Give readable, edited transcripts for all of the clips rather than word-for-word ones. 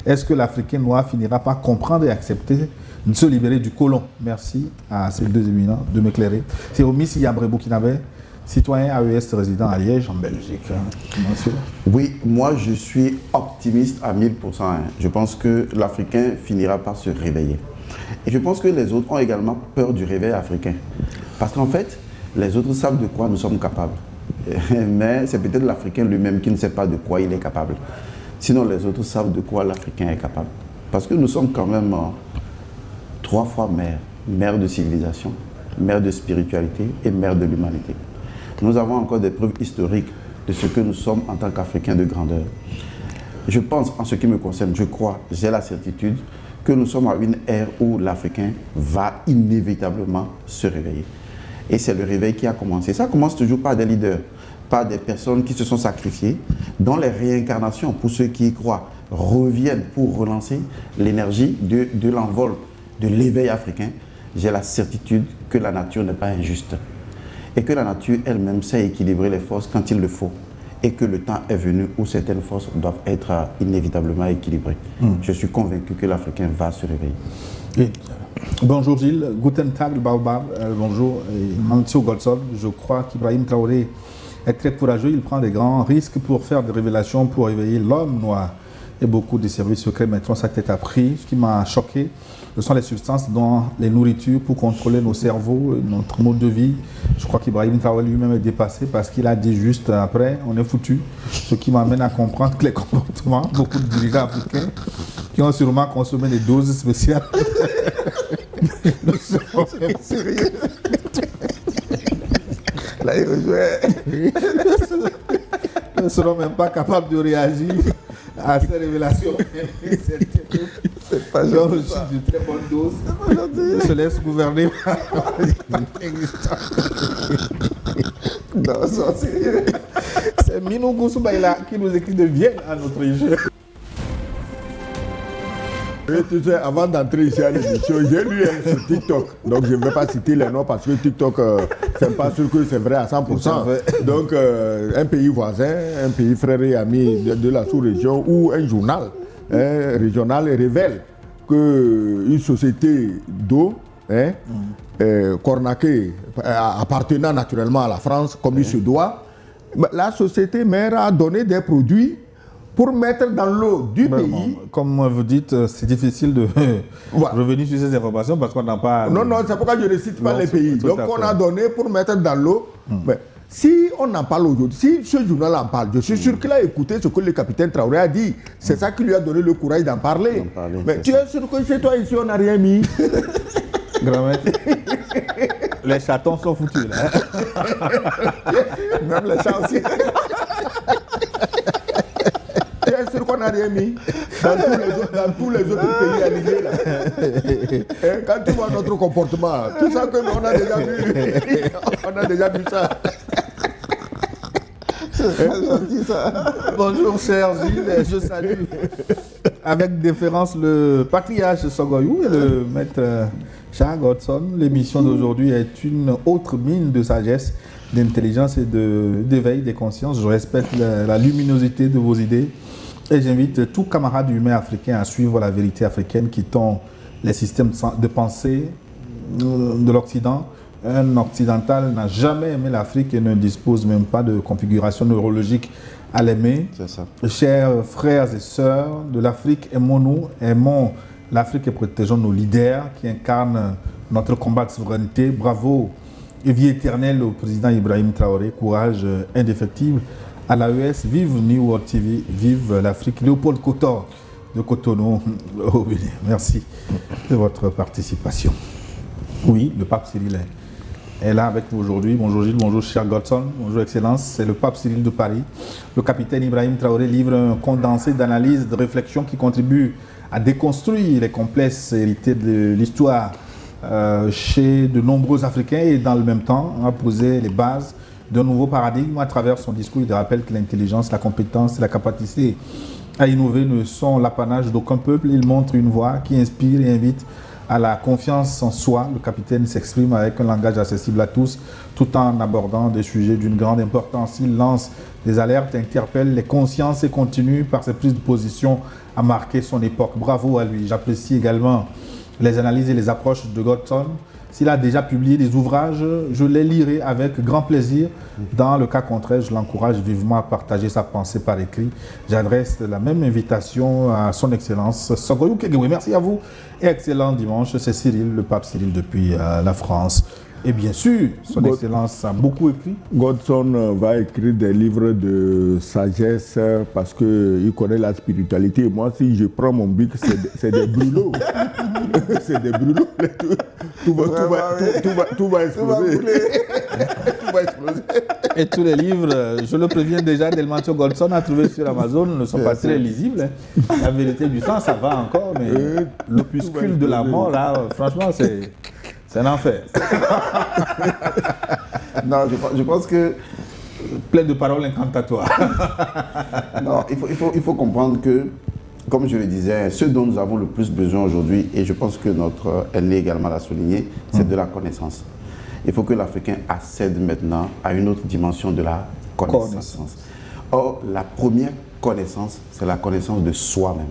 Est-ce que l'Africain noir finira par comprendre et accepter de se libérer du colon? Merci à ces deux éminents de m'éclairer. C'est Omis Yabré Burkinabé, citoyen AES résident à Liège, en Belgique. Monsieur. Oui, moi je suis optimiste à 1000%. Je pense que l'Africain finira par se réveiller. Et je pense que les autres ont également peur du réveil africain. Parce qu'en fait, les autres savent de quoi nous sommes capables. Mais c'est peut-être l'Africain lui-même qui ne sait pas de quoi il est capable. Sinon, les autres savent de quoi l'Africain est capable. Parce que nous sommes quand même 3 fois mère. Mère de civilisation, mère de spiritualité et mère de l'humanité. Nous avons encore des preuves historiques de ce que nous sommes en tant qu'Africains de grandeur. Je pense, en ce qui me concerne, je crois, j'ai la certitude que nous sommes à une ère où l'Africain va inévitablement se réveiller. Et c'est le réveil qui a commencé. Ça commence toujours par des leaders, par des personnes qui se sont sacrifiées, dont les réincarnations, pour ceux qui y croient, reviennent pour relancer l'énergie de l'envol, de l'éveil africain. J'ai la certitude que la nature n'est pas injuste et que la nature elle-même sait équilibrer les forces quand il le faut et que le temps est venu où certaines forces doivent être inévitablement équilibrées. Je suis convaincu que l'Africain va se réveiller. Oui. Bonjour Gilles, Guten Tag Baobab, bonjour Mantio Godson. Je crois qu'Ibrahim Traoré est très courageux, il prend des grands risques pour faire des révélations, pour éveiller l'homme noir. Et beaucoup de services secrets mettront sa tête à prix. Ce qui m'a choqué, ce sont les substances dans les nourritures pour contrôler nos cerveaux, notre mode de vie. Je crois qu'Ibrahim Traoré lui-même est dépassé parce qu'il a dit juste après, on est foutu. Ce qui m'amène à comprendre que les comportements, beaucoup de dirigeants africains qui ont sûrement consommé des doses spéciales ne seront Sérieux. Là, il rejouait. ne seront même pas capables de réagir à ces révélations. C'est pas Ils ont gentil, reçu ça. de très bonnes doses. C'est pas gentil. Ils se laissent gouverner par Non, c'est sérieux. C'est Minou Goussoubaïla qui nous écrit de Vienne à notre jeu. Oui, tu sais, avant d'entrer ici à l'émission, j'ai lu sur TikTok. Donc, je ne vais pas citer les noms parce que TikTok, c'est pas sûr que c'est vrai à 100%. Donc, un pays voisin, un pays frère et ami de la sous-région ou un journal régional révèle qu'une société d'eau, Cornaquet, appartenant naturellement à la France, comme il se doit, la société mère a donné des produits pour mettre dans l'eau du pays. Comme vous dites, c'est difficile de revenir sur ces informations parce qu'on n'a pas... Non, c'est pourquoi je ne cite pas les pays. Donc on a donné pour mettre dans l'eau. Mais si on en parle aujourd'hui, si ce journal en parle, je suis sûr qu'il a écouté ce que le capitaine Traoré a dit. C'est ça qui lui a donné le courage d'en parler. Mais tu es sûr que chez toi ici, on n'a rien mis? Grand-maître, les chatons sont foutus là. Même les chats aussi. Tu es sûr qu'on n'a rien mis dans tous les autres pays alignés là. Et quand tu vois notre comportement, tout ça que nous on a déjà vu. On a déjà vu ça. C'est gentil, ça. Bonjour cher Gilles, je salue avec déférence le patriarche Sogoyou et le maître Charles Godson. L'émission d'aujourd'hui est une autre mine de sagesse, d'intelligence et d'éveil des consciences. Je respecte la luminosité de vos idées et j'invite tout camarade humain africain à suivre la vérité africaine quittant les systèmes de pensée de l'Occident. Un occidental n'a jamais aimé l'Afrique et ne dispose même pas de configuration neurologique à l'aimer. C'est ça. Chers frères et sœurs de l'Afrique, aimons-nous, aimons l'Afrique et protégeons nos leaders qui incarnent notre combat de souveraineté. Bravo et vie éternelle au président Ibrahim Traoré, courage indéfectible à l'AES. Vive New World TV, vive l'Afrique. Léopold Kotor de Cotonou au Bénin. Merci de votre participation. Oui, le pape Cyril est là avec vous aujourd'hui. Bonjour Gilles, bonjour cher Godson, bonjour Excellence. C'est le pape Cyril de Paris. Le capitaine Ibrahim Traoré livre un condensé d'analyse, de réflexion qui contribue à déconstruire les complexes hérités de l'histoire chez de nombreux Africains et dans le même temps à poser les bases d'un nouveau paradigme. À travers son discours, il rappelle que l'intelligence, la compétence et la capacité à innover ne sont l'apanage d'aucun peuple. Il montre une voie qui inspire et invite à la confiance en soi. Le capitaine s'exprime avec un langage accessible à tous, tout en abordant des sujets d'une grande importance. Il lance des alertes, interpelle les consciences et continue par ses prises de position a marqué son époque. Bravo à lui. J'apprécie également les analyses et les approches de Godson. S'il a déjà publié des ouvrages, je les lirai avec grand plaisir. Dans le cas contraire, je l'encourage vivement à partager sa pensée par écrit. J'adresse la même invitation à son Excellence Sogoyou Kegewé. Merci à vous et excellent dimanche. C'est Cyril, le pape Cyril depuis la France. Et bien sûr, son Excellence a beaucoup écrit. Godson va écrire des livres de sagesse parce qu'il connaît la spiritualité. Moi, si je prends mon bic, c'est des brûlots. C'est des brûlots. Tout va exploser. Tout va exploser. Et tous les livres, je le préviens déjà, Delmantio Godson à trouver sur Amazon ne sont pas très lisibles. Hein. La vérité du sang, ça va encore, mais l'opuscule de la mort, là, franchement, c'est un enfer. Non, je pense que... Plein de paroles incantatoires. Non, il faut comprendre que, comme je le disais, ce dont nous avons le plus besoin aujourd'hui, et je pense que notre aîné également l'a souligné, c'est de la connaissance. Il faut que l'Africain accède maintenant à une autre dimension de la connaissance. Or, la première connaissance, c'est la connaissance de soi-même.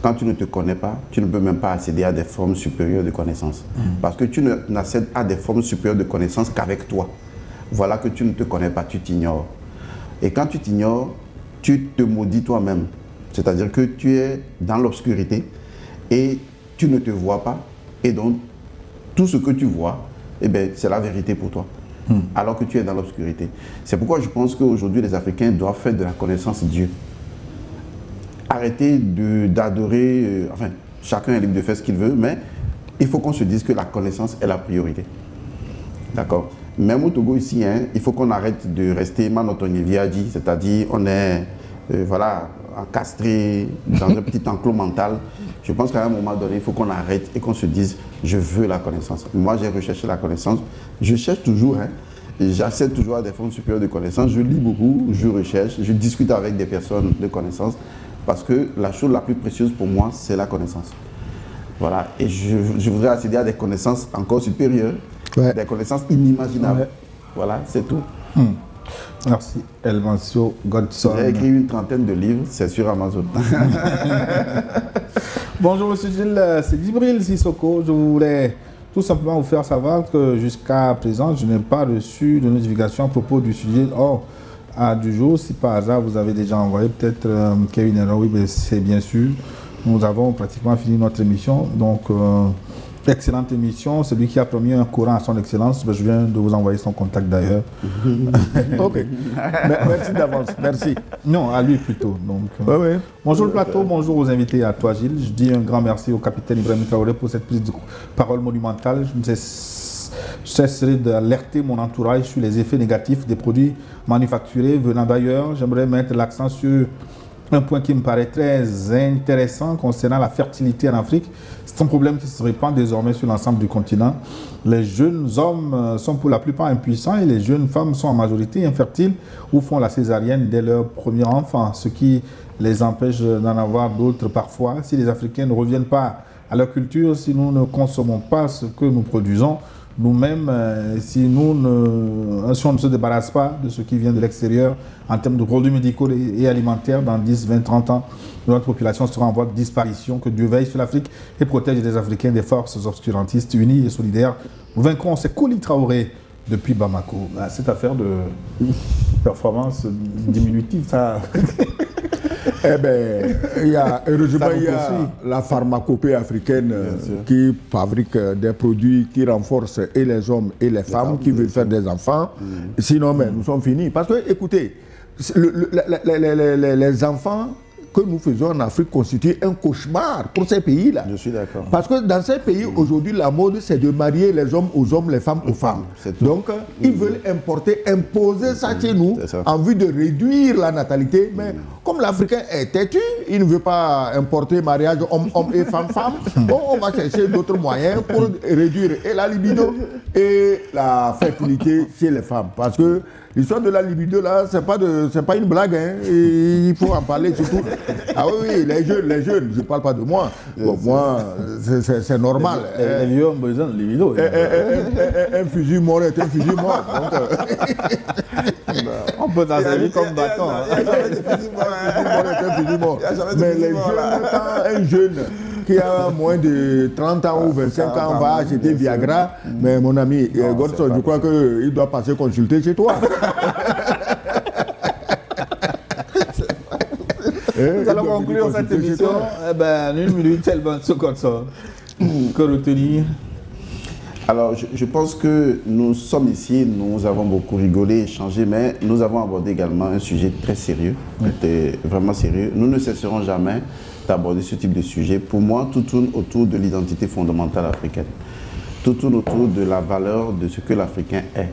Quand tu ne te connais pas, tu ne peux même pas accéder à des formes supérieures de connaissance. Parce que tu n'accèdes à des formes supérieures de connaissance qu'avec toi. Voilà que tu ne te connais pas, tu t'ignores. Et quand tu t'ignores, tu te maudis toi-même. C'est-à-dire que tu es dans l'obscurité et tu ne te vois pas. Et donc, tout ce que tu vois, eh bien, c'est la vérité pour toi. Alors que tu es dans l'obscurité. C'est pourquoi je pense qu'aujourd'hui, les Africains doivent faire de la connaissance Dieu. Arrêter d'adorer, enfin, chacun est libre de faire ce qu'il veut, mais il faut qu'on se dise que la connaissance est la priorité. D'accord? Même au Togo ici, hein, il faut qu'on arrête de rester manotonyeviadi, c'est-à-dire on est, voilà, encastré dans un petit enclos mental. Je pense qu'à un moment donné, il faut qu'on arrête et qu'on se dise, je veux la connaissance. Moi, j'ai recherché la connaissance. Je cherche toujours, hein. J'accède toujours à des formes supérieures de connaissance. Je lis beaucoup, je recherche, je discute avec des personnes de connaissance. Parce que la chose la plus précieuse pour moi, c'est la connaissance. Voilà. Et je voudrais accéder à des connaissances encore supérieures, des connaissances inimaginables. Ouais. Voilà, c'est tout. Merci, Delmantio Godson. J'ai écrit une trentaine de livres, c'est sur Amazon. Bonjour, monsieur Gilles, c'est Djibril Sissoko. Je voulais tout simplement vous faire savoir que jusqu'à présent, je n'ai pas reçu de notification à propos du sujet. Du jour, si par hasard vous avez déjà envoyé peut-être Kevin Henry, oui, c'est bien sûr. Nous avons pratiquement fini notre émission. Donc, excellente émission. Celui qui a promis un courant à son excellence, je viens de vous envoyer son contact d'ailleurs. Ok. Merci d'avance. Merci. Non, à lui plutôt. Donc, bonjour le plateau, bonjour aux invités, à toi Gilles. Je dis un grand merci au capitaine Ibrahim Traoré pour cette prise de parole monumentale. Je cesserai d'alerter mon entourage sur les effets négatifs des produits manufacturés venant d'ailleurs. J'aimerais mettre l'accent sur un point qui me paraît très intéressant concernant la fertilité en Afrique. C'est un problème qui se répand désormais sur l'ensemble du continent. Les jeunes hommes sont pour la plupart impuissants et les jeunes femmes sont en majorité infertiles ou font la césarienne dès leur premier enfant, ce qui les empêche d'en avoir d'autres parfois. Si les Africains ne reviennent pas à leur culture, si nous ne consommons pas ce que nous produisons, nous-mêmes, si on ne se débarrasse pas de ce qui vient de l'extérieur en termes de produits médicaux et alimentaires, dans 10, 20, 30 ans, notre population sera en voie de disparition. Que Dieu veille sur l'Afrique et protège les Africains des forces obscurantistes unis et solidaires. Nous vaincrons. C'est Kouli Traoré depuis Bamako. Cette affaire de performance diminutive, ça... Eh bien, heureusement, il y a la pharmacopée africaine qui fabrique des produits qui renforcent et les hommes et les femmes qui veulent faire des enfants. Sinon, nous sommes finis. Parce que, écoutez, les enfants que nous faisons en Afrique constituent un cauchemar pour ces pays-là. Je suis d'accord. Parce que dans ces pays, aujourd'hui, la mode, c'est de marier les hommes aux hommes, les femmes aux femmes. Donc, ils veulent imposer ça chez nous en vue de réduire la natalité. Mais comme l'Africain est têtu, il ne veut pas importer mariage homme-homme et femme-femme. Bon, on va chercher d'autres moyens pour réduire et la libido et la fertilité chez les femmes. Parce que L'histoire de la libido, là, c'est pas une blague. Hein. Et il faut en parler surtout. Ah oui, les jeunes, je ne parle pas de moi. Bon, moi, c'est normal. Les vieux ont besoin de libido. Un fusil mort est un fusil mort. Donc, on peut t'en servir comme bâton. Mais les jeunes, quand un jeune qui a moins de 30 ans ou 25 ans va acheter Viagra, mais mon ami, Godson, je crois qu'il doit passer consulter chez toi. Nous allons conclure cette émission. En 1 minute, tellement ce Godson. Que retenir? Alors, je pense que nous sommes ici, nous avons beaucoup rigolé, échangé, mais nous avons abordé également un sujet très sérieux, vraiment sérieux. Nous ne cesserons jamais d'aborder ce type de sujet. Pour moi, tout tourne autour de l'identité fondamentale africaine. Tout tourne autour de la valeur de ce que l'Africain est.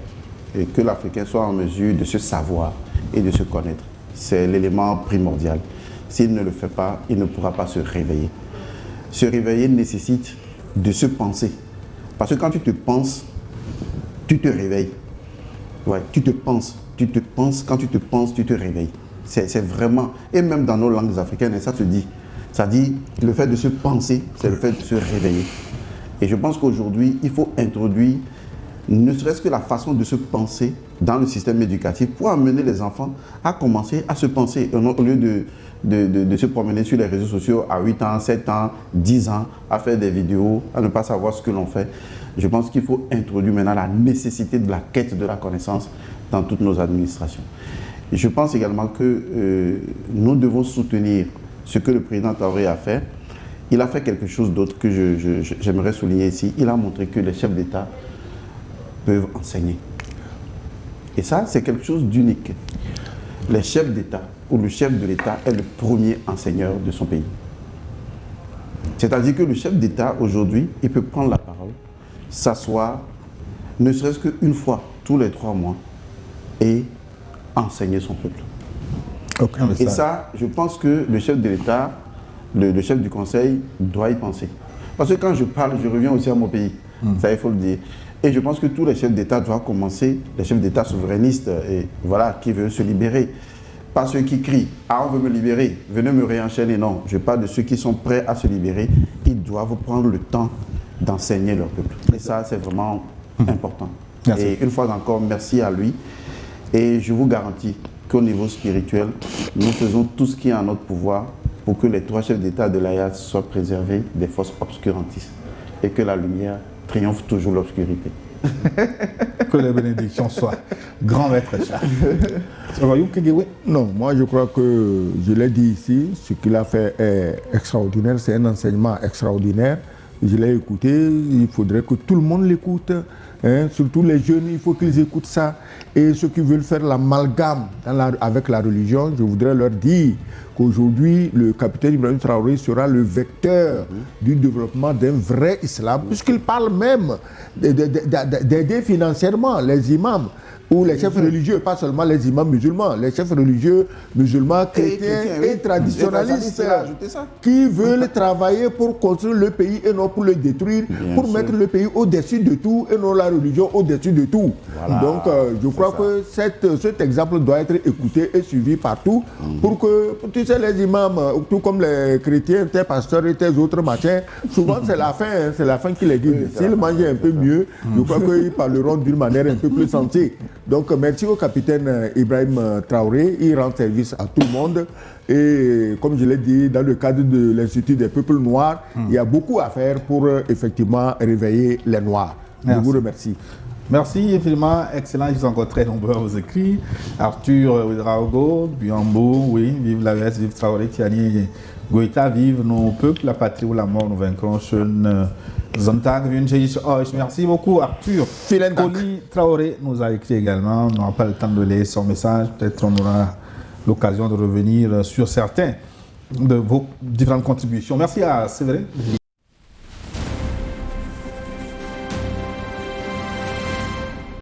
Et que l'Africain soit en mesure de se savoir et de se connaître. C'est l'élément primordial. S'il ne le fait pas, il ne pourra pas se réveiller. Se réveiller nécessite de se penser. Parce que quand tu te penses, tu te réveilles. Ouais, tu te penses. Quand tu te penses, tu te réveilles. C'est vraiment, et même dans nos langues africaines, ça se dit. Ça dit, le fait de se penser, c'est le fait de se réveiller. Et je pense qu'aujourd'hui, il faut introduire, ne serait-ce que la façon de se penser dans le système éducatif pour amener les enfants à commencer à se penser. Au lieu de se promener sur les réseaux sociaux à 8 ans, 7 ans, 10 ans, à faire des vidéos, à ne pas savoir ce que l'on fait. Je pense qu'il faut introduire maintenant la nécessité de la quête de la connaissance dans toutes nos administrations. Et je pense également que nous devons soutenir ce que le président Traoré a fait. Il a fait quelque chose d'autre que j'aimerais souligner ici. Il a montré que les chefs d'État peuvent enseigner. Et ça, c'est quelque chose d'unique. Les chefs d'État ou le chef de l'État est le premier enseigneur de son pays. C'est-à-dire que le chef d'État, aujourd'hui, il peut prendre la parole, s'asseoir, ne serait-ce qu'une fois tous les 3 mois, et enseigner son peuple. Et ça, je pense que le chef de l'État, le chef du Conseil, doit y penser. Parce que quand je parle, je reviens aussi à mon pays. Ça, il faut le dire. Et je pense que tous les chefs d'État doivent commencer, les chefs d'État souverainistes, et voilà, qui veulent se libérer. Pas ceux qui crient « Ah, on veut me libérer, venez me réenchaîner ». Non, je parle de ceux qui sont prêts à se libérer. Ils doivent prendre le temps d'enseigner leur peuple. Et ça, c'est vraiment important. Merci. Et une fois encore, merci à lui. Et je vous garantis qu'au niveau spirituel, nous faisons tout ce qui est en notre pouvoir pour que les 3 chefs d'État de l'AIAS soient préservés des forces obscurantistes et que la lumière triomphe toujours l'obscurité. Que les bénédictions soient. Grand maître Charles. Non, moi je crois que, je l'ai dit ici, ce qu'il a fait est extraordinaire, c'est un enseignement extraordinaire. Je l'ai écouté, il faudrait que tout le monde l'écoute, hein, surtout les jeunes, il faut qu'ils écoutent ça. Et ceux qui veulent faire l'amalgame avec la religion, je voudrais leur dire qu'aujourd'hui, le capitaine Ibrahim Traoré sera le vecteur du développement d'un vrai islam, puisqu'il parle même d'aider financièrement les imams ou les chefs religieux, pas seulement les imams musulmans, les chefs religieux musulmans, chrétiens et traditionnalistes qui veulent travailler pour construire le pays et non pour le détruire, pour mettre le pays au-dessus de tout et non la religion au-dessus de tout. Voilà. Donc je crois que cet exemple doit être écouté et suivi partout pour que, tu sais, les imams, tout comme les chrétiens, tes pasteurs et tes autres machins, souvent c'est la fin, hein, c'est la fin qui les guide. S'ils mangent un peu mieux, je crois qu'ils parleront d'une manière un peu plus sensée. Donc merci au capitaine Ibrahim Traoré, il rend service à tout le monde et comme je l'ai dit, dans le cadre de l'Institut des peuples noirs, il y a beaucoup à faire pour effectivement réveiller les Noirs. Merci. Je vous remercie. Merci infiniment, excellent, ils sont encore très nombreux aux écrits. Arthur Ouedraogo, Biambo, oui, vive la VS, vive Traoré, Tiani, Goïta, vive nos peuples, la patrie ou la mort, nous vaincrons. Zontag, merci beaucoup Arthur. Koli Traoré nous a écrit également, on n'aura pas le temps de lire son message, peut-être on aura l'occasion de revenir sur certains de vos différentes contributions. Merci à Séverin.